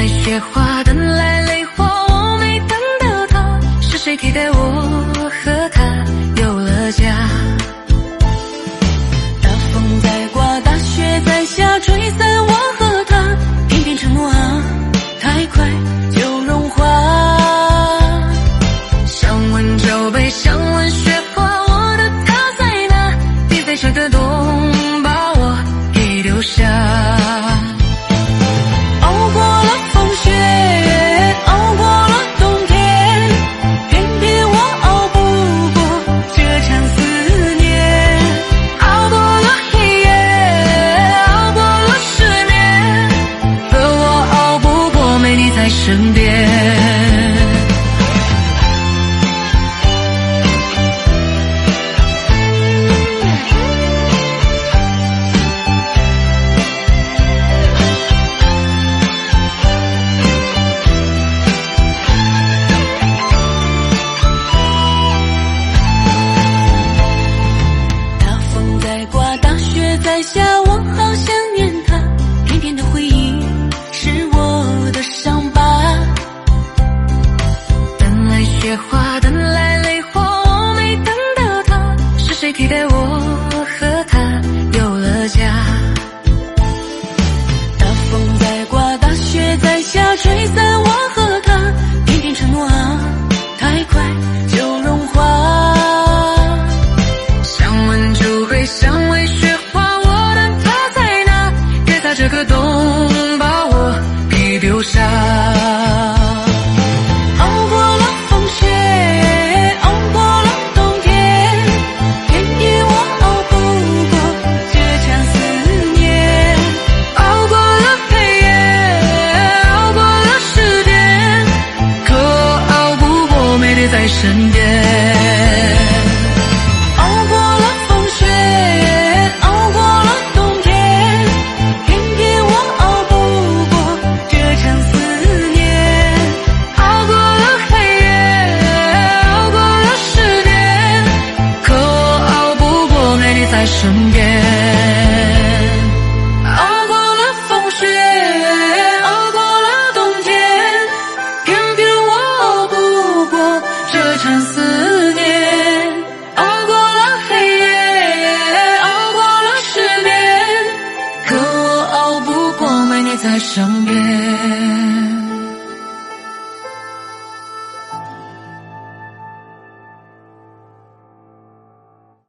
来雪花，等来泪花，我没等到他，是谁替代我和他有了家？大风在刮，大雪在下，吹散我和他，偏偏承诺啊太快就融化。想问酒杯，想问雪花，我的他在哪？别在这个冬把我给丢下。熬过了风雪，熬过了冬天，偏偏我熬不过这场思念。熬过了黑夜，熬过了失眠，可我熬不过没你在身边。在下我好想念他，偏偏的回忆是我的伤疤。等来雪花，等来泪花，我没等到他，是谁替代我和他有了家？大风在刮，大雪在下，吹散我和他，偏偏承诺啊太快就融化。想问酒杯，想问雪花，这个冬把我给丢下。熬过了风雪，熬过了冬天，偏偏我熬不过这场思念。熬过了黑夜，熬过了失恋，可我熬不过没你在身边。在身边，熬过了风雪，熬过了冬天，偏偏我熬不过这场思念。熬过了黑夜，熬过了失眠，可我熬不过没你在身边。